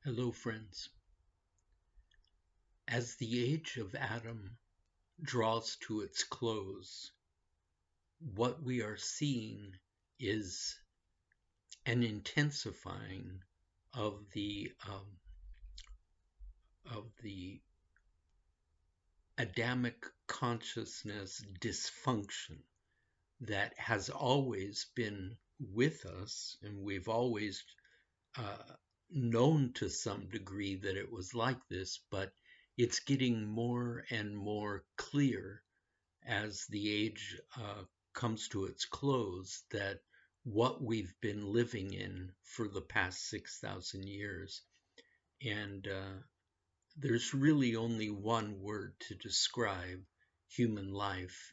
Hello, friends. As the age of Adam draws to its close, what we are seeing is an intensifying of the Adamic consciousness dysfunction that has always been with us, and we've always uh, known to some degree that it was like this, but it's getting more and more clear as the age comes to its close that what we've been living in for the past 6,000 years. And there's really only one word to describe human life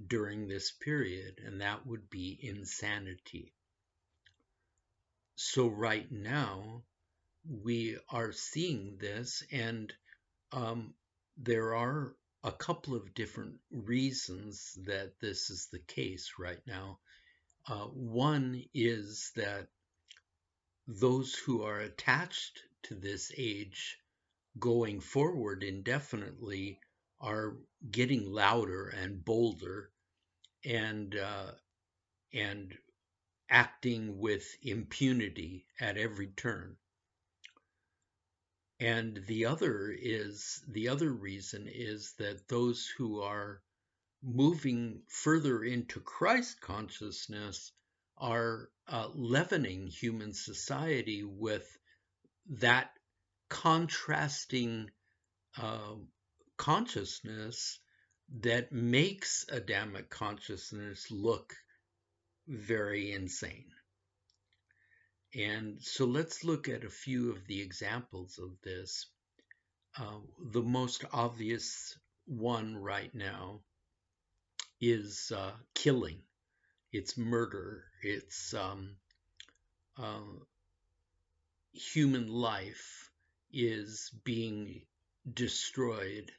during this period, and that would be insanity. So right now, we are seeing this, and um, there are a couple of different reasons that this is the case right now. One is that those who are attached to this age going forward indefinitely are getting louder and bolder and and acting with impunity at every turn. And the other reason is that those who are moving further into Christ consciousness are leavening human society with that contrasting uh, consciousness that makes Adamic consciousness look very insane. And so let's look at a few of the examples of this. The most obvious one right now is killing. It's murder. It's uh, human life is being destroyed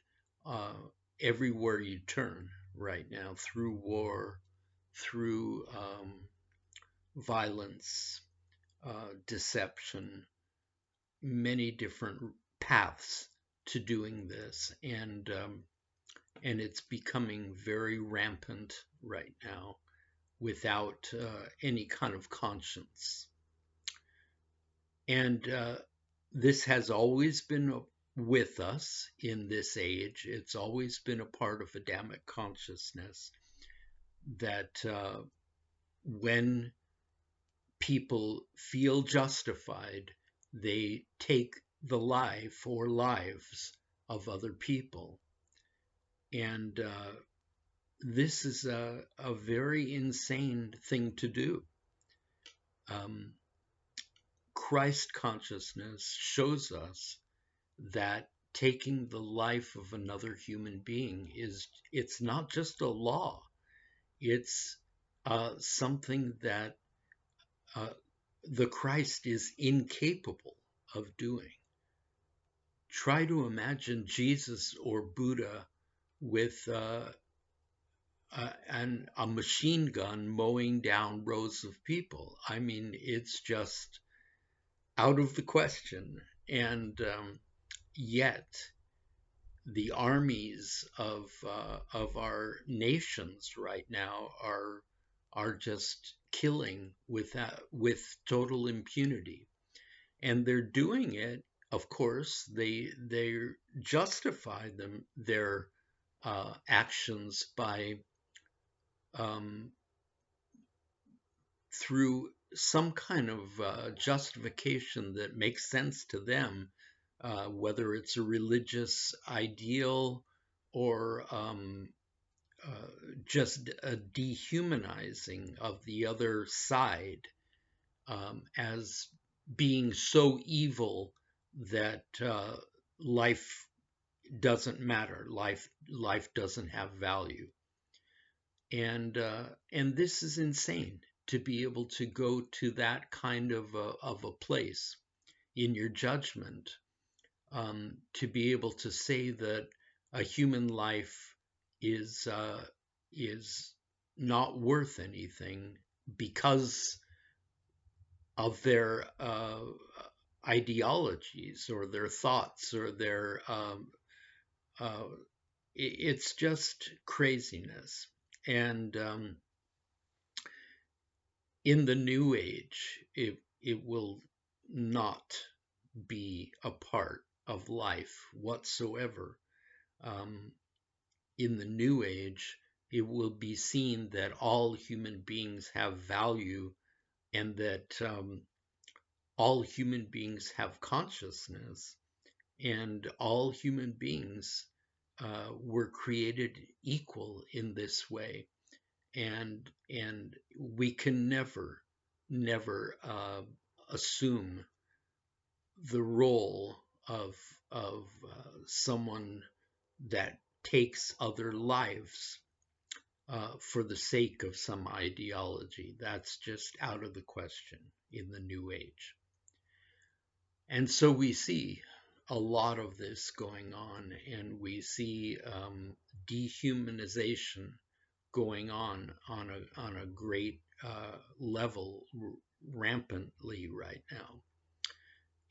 uh, everywhere you turn right now through war, through violence, deception, many different paths to doing this, and it's becoming very rampant right now without any kind of conscience. And this has always been with us in this age. It's always been a part of Adamic consciousness that when people feel justified, they take the life or lives of other people. And this is a very insane thing to do. Um, Christ consciousness shows us that taking the life of another human being it's not just a law, it's something that uh, the Christ is incapable of doing. Try to imagine Jesus or Buddha with a machine gun mowing down rows of people. I mean, it's just out of the question. And yet, the armies of our nations right now are just killing with total impunity, and they're doing it. Of course, they justify their actions by um, through some kind of justification that makes sense to them, whether it's a religious ideal or just a dehumanizing of the other side as being so evil that life doesn't matter, life doesn't have value, and this is insane to be able to go to that kind of a place in your judgment, to be able to say that a human life is is not worth anything because of their ideologies or their thoughts or their uh, it's just craziness. And in the new age, it will not be a part of life whatsoever. Um, in the new age, it will be seen that all human beings have value and that all human beings have consciousness and all human beings were created equal in this way. And we can never assume the role of someone that takes other lives for the sake of some ideology. That's just out of the question in the new age. And so we see a lot of this going on, and we see dehumanization going on a great level, rampantly right now.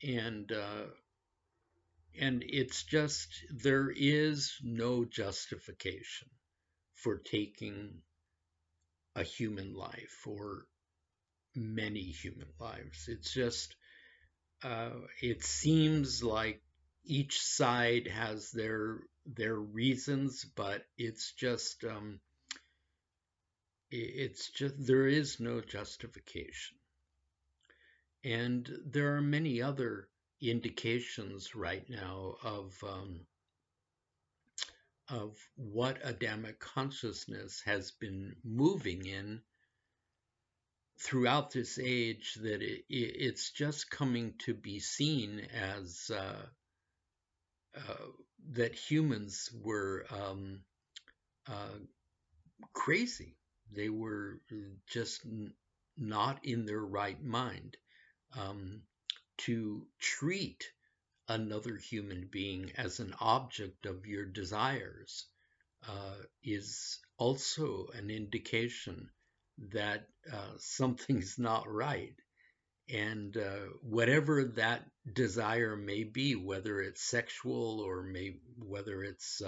And and it's just there is no justification for taking a human life or many human lives. It's just it seems like each side has their reasons, but it's just there is no justification. And there are many other indications right now of what Adamic consciousness has been moving in throughout this age, that it's just coming to be seen as uh, that humans were uh, crazy. They were just not in their right mind. Um, to treat another human being as an object of your desires is also an indication that something's not right. And whatever that desire may be, whether it's sexual or whether it's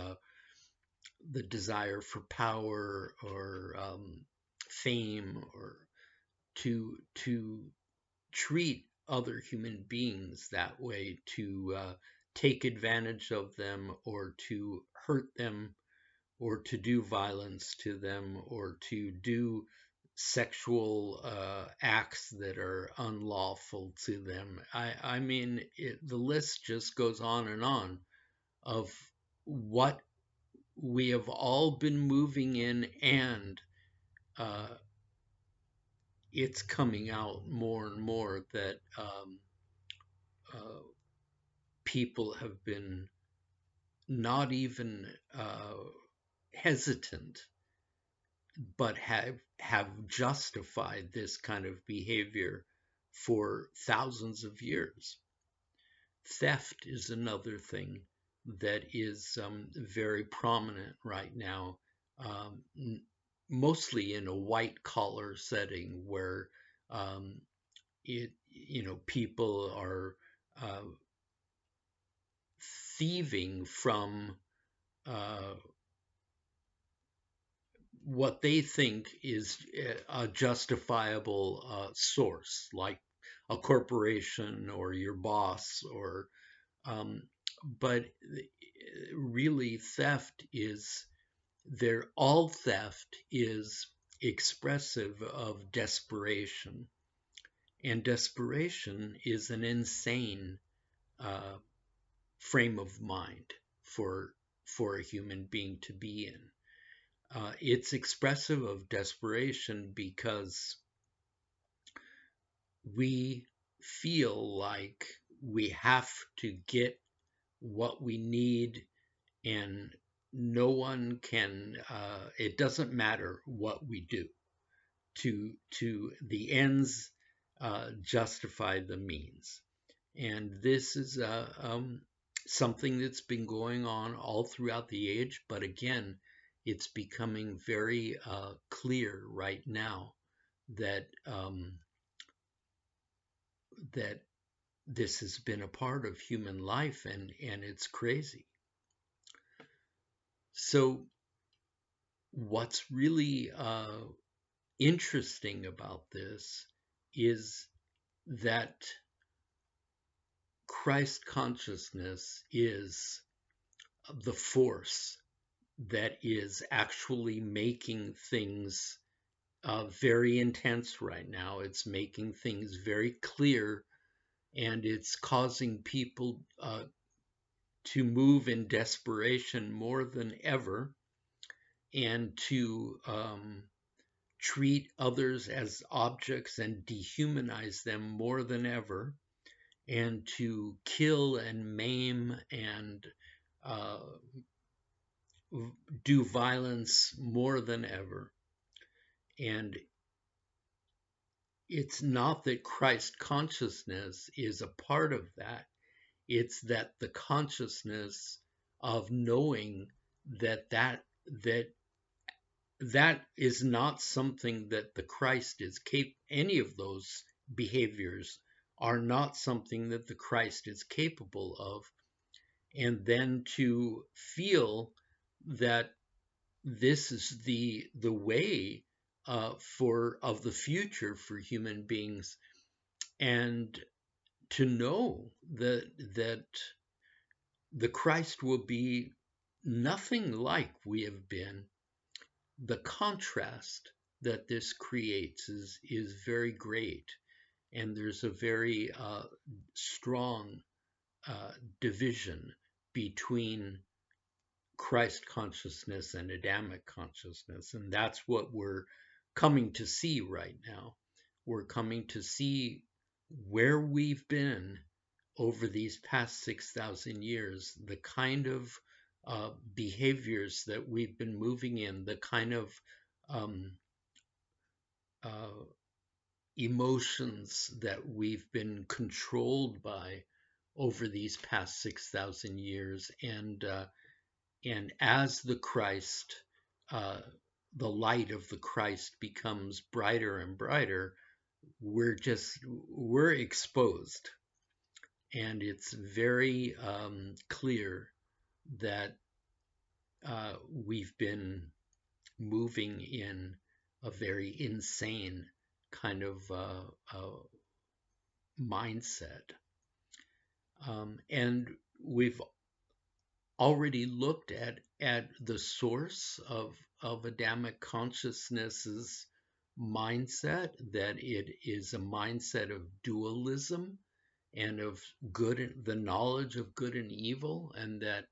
the desire for power or fame, or to treat other human beings that way, to take advantage of them or to hurt them or to do violence to them or to do sexual acts that are unlawful to them. I mean, the list just goes on and on of what we have all been moving in, and uh, it's coming out more and more that uh, people have been not even hesitant, but have justified this kind of behavior for thousands of years. Theft is another thing that is very prominent right now, um, mostly in a white collar setting where people are uh, thieving from uh, what they think is a justifiable source, like a corporation or your boss, or um, but really, all theft is expressive of desperation, and desperation is an insane uh, frame of mind for for a human being to be in. It's expressive of desperation because we feel like we have to get what we need, and no one can, it doesn't matter what we do. To the ends justify the means. And this is something that's been going on all throughout the age, but again, it's becoming very clear right now that that this has been a part of human life, and it's crazy. So what's really interesting about this is that Christ consciousness is the force that is actually making things very intense right now. It's making things very clear, and it's causing people to move in desperation more than ever, and to treat others as objects and dehumanize them more than ever, and to kill and maim and uh, do violence more than ever. And it's not that Christ consciousness is a part of that. It's that the consciousness of knowing that that is not something that the Christ is capable. Any of those behaviors are not something that the Christ is capable of. And then to feel that this is the way for of the future for human beings, and to know that the Christ will be nothing like we have been. The contrast that this creates is very great, and there's a very strong uh, division between Christ consciousness and Adamic consciousness. And that's what we're coming to see right now. We're coming to see where we've been over these past 6,000 years, the kind of behaviors that we've been moving in, the kind of um, uh, emotions that we've been controlled by over these past 6,000 years. And as the Christ, uh, the light of the Christ becomes brighter and brighter, we're exposed, and it's very clear that we've been moving in a very insane kind of mindset, and we've already looked at the source of Adamic consciousness's mindset, that it is a mindset of dualism and of good, the knowledge of good and evil, and that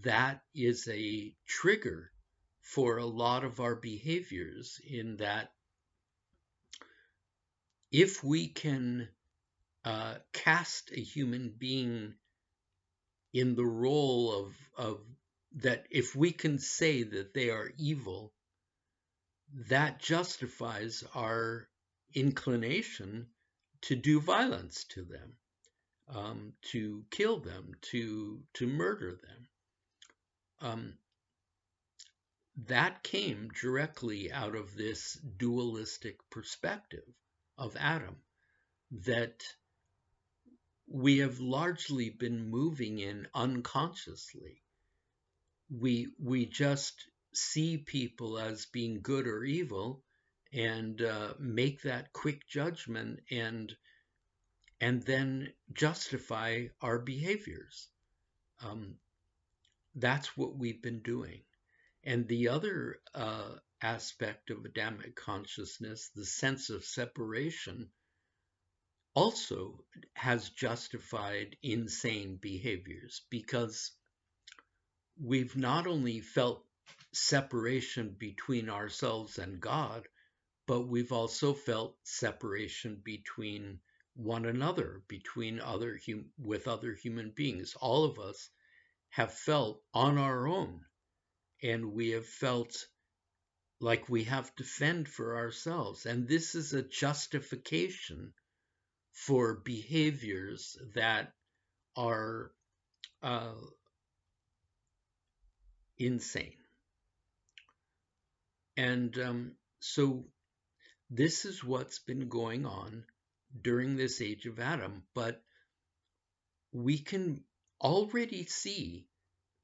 that is a trigger for a lot of our behaviors. In that, if we can cast a human being in the role of that, if we can say that they are evil, that justifies our inclination to do violence to them, to kill them, to murder them. That came directly out of this dualistic perspective of Adam that we have largely been moving in unconsciously. We just see people as being good or evil, and make that quick judgment, and then justify our behaviors. That's what we've been doing. And the other aspect of Adamic consciousness, the sense of separation, also has justified insane behaviors, because we've not only felt separation between ourselves and God, but we've also felt separation between one another, between with other human beings. All of us have felt on our own, and we have felt like we have to fend for ourselves. And this is a justification for behaviors that are uh, insane. And so this is what's been going on. during this age of Adam, but we can already see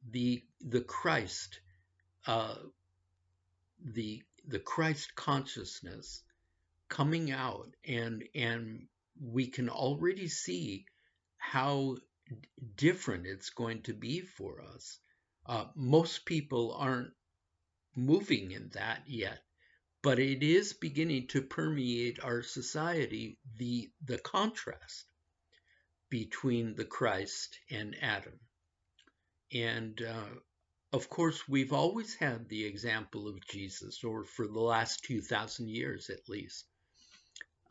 the Christ, uh, the Christ consciousness coming out, and we can already see how different it's going to be for us. Most people aren't moving in that yet, but it is beginning to permeate our society, the contrast between the Christ and Adam. And of course, we've always had the example of Jesus, or for the last 2,000 years at least,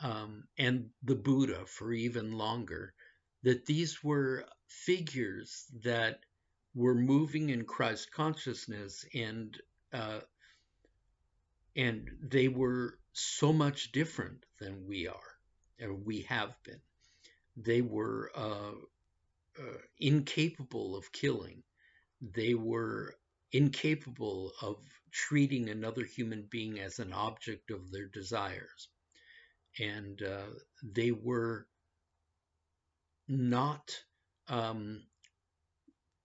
and the Buddha for even longer, that these were figures that were moving in Christ consciousness, uh, and they were so much different than we are, or we have been. They were incapable of killing. They were incapable of treating another human being as an object of their desires. And they were not um,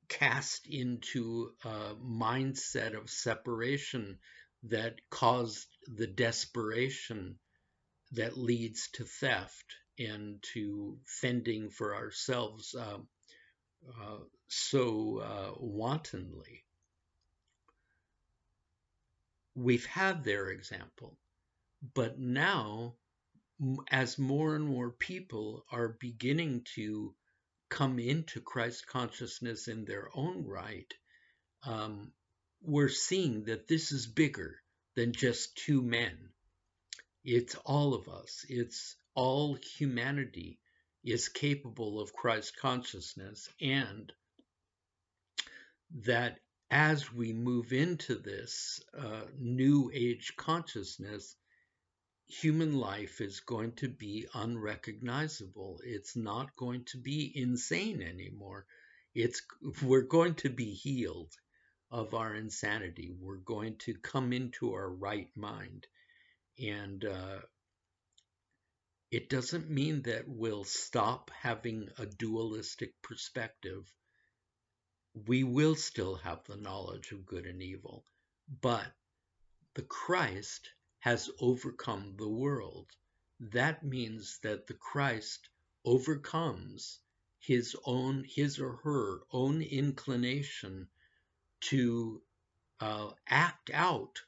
cast into a mindset of separation that caused the desperation that leads to theft and to fending for ourselves so wantonly. We've had their example, but now, as more and more people are beginning to come into Christ consciousness in their own right, um, we're seeing that this is bigger than just two men. It's all of us. It's all humanity is capable of Christ consciousness, and that as we move into this new age consciousness, human life is going to be unrecognizable. It's not going to be insane anymore. It's We're going to be healed of our insanity. We're going to come into our right mind, and it doesn't mean that we'll stop having a dualistic perspective. We will still have the knowledge of good and evil, but the Christ has overcome the world. That means that the Christ overcomes his or her own inclination to act out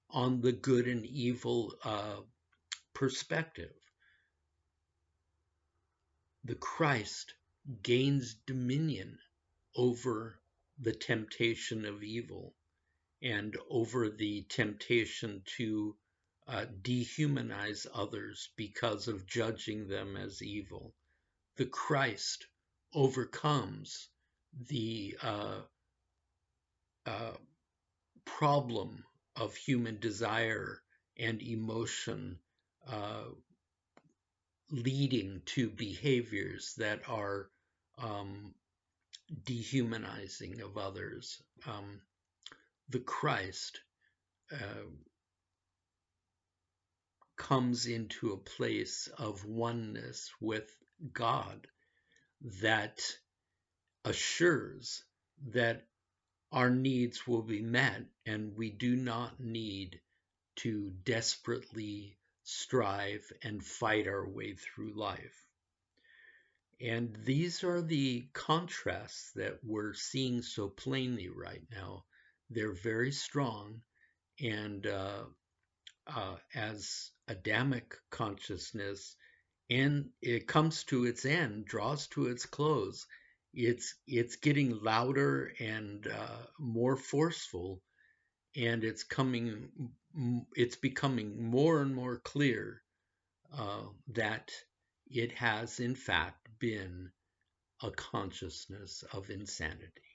on the good and evil perspective. The Christ gains dominion over the temptation of evil and over the temptation to dehumanize others because of judging them as evil. The Christ overcomes the uh, problem of human desire and emotion uh, leading to behaviors that are um, dehumanizing of others. The Christ comes into a place of oneness with God that assures that our needs will be met, and we do not need to desperately strive and fight our way through life. And these are the contrasts that we're seeing so plainly right now. They're very strong, and as Adamic consciousness, and it comes to its end, draws to its close, it's getting louder and more forceful, and it's becoming more and more clear that it has in fact been a consciousness of insanity.